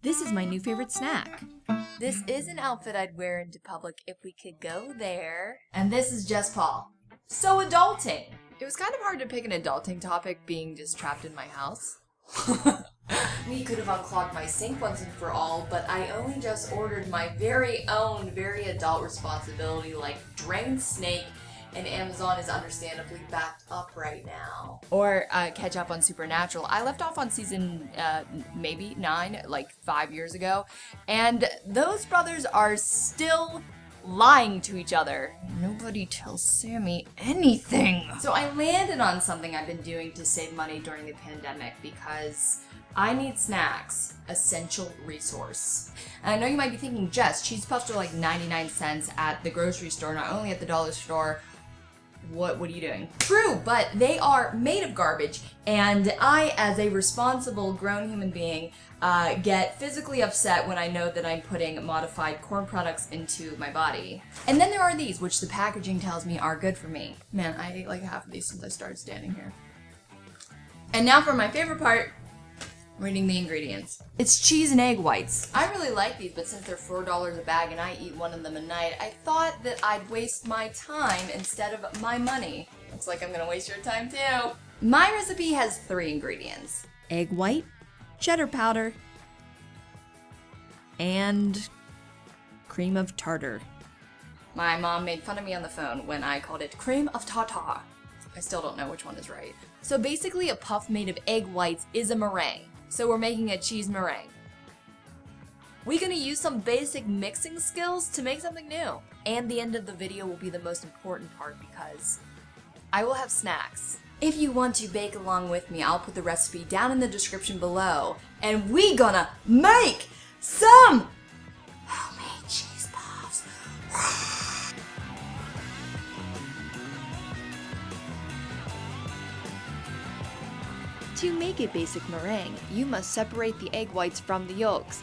This is my new favorite snack. This is an outfit I'd wear into public if we could go there. And this is Jess Paul. So adulting! It was kind of hard to pick an adulting topic being just trapped in my house. We could have unclogged my sink once and for all, but I only just ordered my very own, very adult responsibility like drained snake, and Amazon is understandably backed up right now. Or catch up on Supernatural. I left off on season maybe 9, like 5 years ago, and those brothers are still lying to each other. Nobody tells Sammy anything. So I landed on something I've been doing to save money during the pandemic because I need snacks. Essential resource. And I know you might be thinking, Jess, cheese puffs are like 99 cents at the grocery store, not only at the dollar store. What are you doing? True, but they are made of garbage, and I, as a responsible grown human being, get physically upset when I know that I'm putting modified corn products into my body. And then there are these, which the packaging tells me are good for me. Man, I ate like half of these since I started standing here. And now for my favorite part, reading the ingredients. It's cheese and egg whites. I really like these, but since they're $4 a bag and I eat one of them a night, I thought that I'd waste my time instead of my money. Looks like I'm gonna waste your time too. My recipe has 3 ingredients: egg white, cheddar powder, and cream of tartar. My mom made fun of me on the phone when I called it cream of tartar. I still don't know which one is right. So basically a puff made of egg whites is a meringue. So we're making a cheese meringue. We're gonna use some basic mixing skills to make something new. And the end of the video will be the most important part because I will have snacks. If you want to bake along with me, I'll put the recipe down in the description below. And we gonna make some homemade cheese puffs. To make a basic meringue, you must separate the egg whites from the yolks.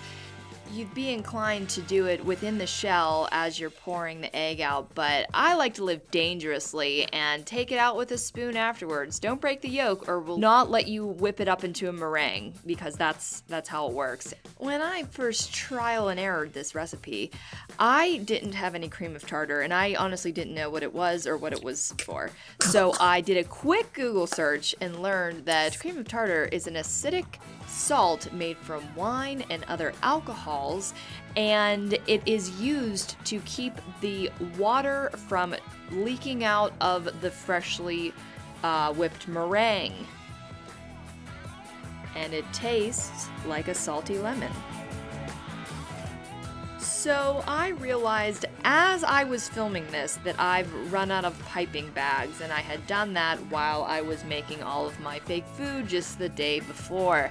You'd be inclined to do it within the shell as you're pouring the egg out, but I like to live dangerously and take it out with a spoon afterwards. Don't break the yolk or we'll not let you whip it up into a meringue, because that's how it works. When I first trial and errored this recipe, I didn't have any cream of tartar, and I honestly didn't know what it was or what it was for. So I did a quick Google search and learned that cream of tartar is an acidic salt made from wine and other alcohols, and it is used to keep the water from leaking out of the freshly whipped meringue. And it tastes like a salty lemon. So I realized as I was filming this that I've run out of piping bags, and I had done that while I was making all of my fake food just the day before.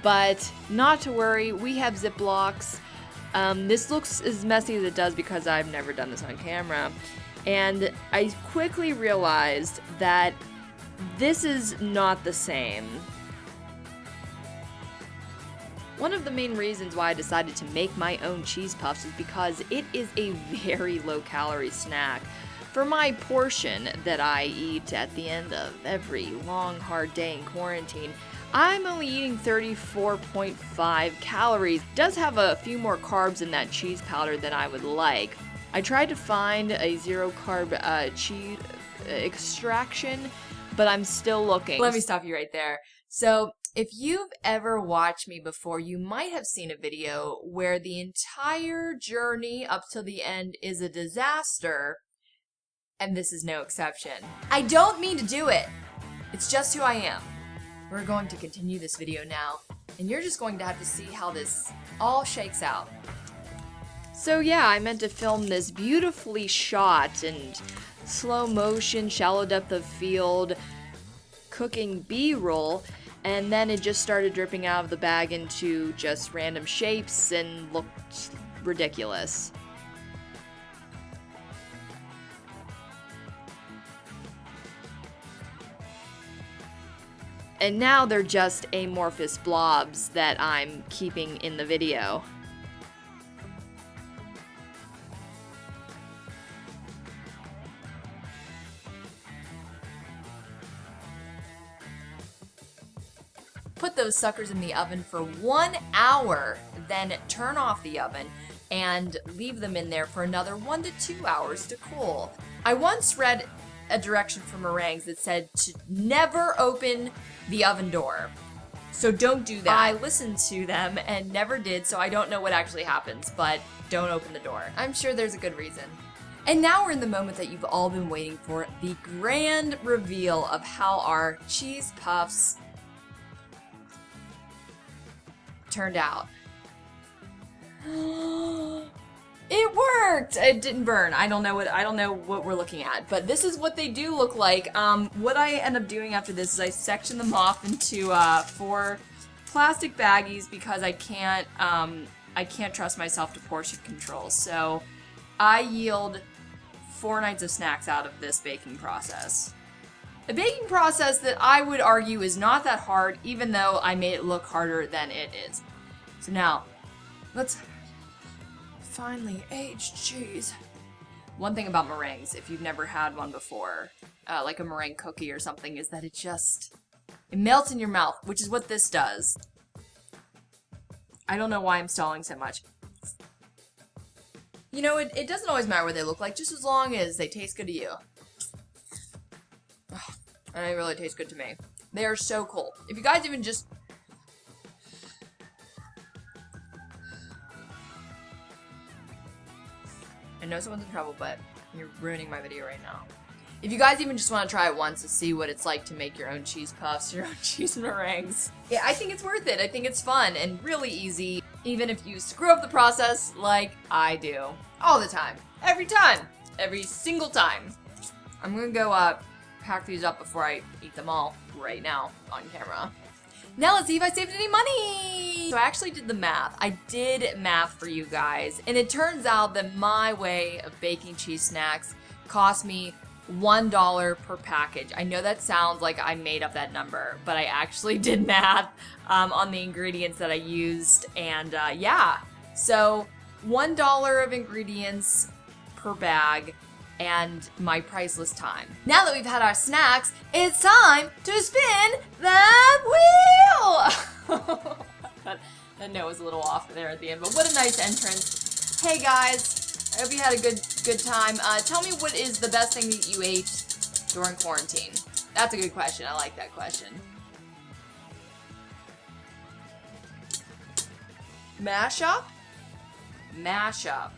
But not to worry, we have Ziplocs. This looks as messy as it does because I've never done this on camera. And I quickly realized that this is not the same. One of the main reasons why I decided to make my own cheese puffs is because it is a very low-calorie snack. For my portion that I eat at the end of every long, hard day in quarantine, I'm only eating 34.5 calories. It does have a few more carbs in that cheese powder than I would like. I tried to find a zero-carb cheese extraction, but I'm still looking. Let me stop you right there. So, if you've ever watched me before, you might have seen a video where the entire journey up to the end is a disaster, and this is no exception. I don't mean to do it. It's just who I am. We're going to continue this video now, and you're just going to have to see how this all shakes out. So yeah, I meant to film this beautifully shot and slow motion, shallow depth of field, cooking B-roll, and then it just started dripping out of the bag into just random shapes and looked ridiculous. And now they're just amorphous blobs that I'm keeping in the video. Put those suckers in the oven for 1 hour. then turn off the oven and leave them in there for another 1 to 2 hours to cool. I once read a direction for meringues that said to never open the oven door. So don't do that. I listened to them and never did, so I don't know what actually happens, but don't open the door. I'm sure there's a good reason. And now we're in the moment that you've all been waiting for, the grand reveal of how our cheese puffs turned out. It worked! It didn't burn. I don't know what we're looking at, but this is what they do look like. What I end up doing after this is I section them off into 4 plastic baggies because I can't trust myself to portion control. So I yield 4 nights of snacks out of this baking process. A baking process that I would argue is not that hard, even though I made it look harder than it is. So now, let's finely aged cheese. One thing about meringues, if you've never had one before, like a meringue cookie or something, is that it melts in your mouth, which is what this does. I don't know why I'm stalling so much. You know, it doesn't always matter what they look like, just as long as they taste good to you. And they really taste good to me. They are so cool. If you guys even just... I know someone's in trouble, but you're ruining my video right now. If you guys even just want to try it once to see what it's like to make your own cheese puffs, your own cheese meringues, yeah, I think it's worth it. I think it's fun and really easy, even if you screw up the process like I do. All the time. Every time. Every single time. I'm gonna go pack these up before I eat them all right now on camera. Now let's see if I saved any money! So I actually did the math. I did math for you guys, and it turns out that my way of baking cheese snacks cost me $1 per package. I know that sounds like I made up that number, but I actually did math on the ingredients that I used, and yeah. So $1 of ingredients per bag, and my priceless time. Now that we've had our snacks, it's time to spin that wheel! that note was a little off there at the end, but what a nice entrance. Hey guys, I hope you had a good time. Tell me what is the best thing that you ate during quarantine? That's a good question. I like that question. Mashup? Mashup.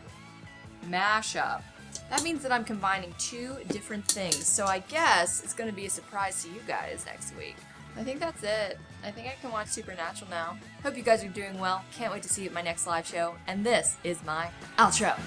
Mashup. That means that I'm combining 2 different things, so I guess it's going to be a surprise to you guys next week. I think that's it. I think I can watch Supernatural now. Hope you guys are doing well. Can't wait to see you at my next live show, and this is my outro.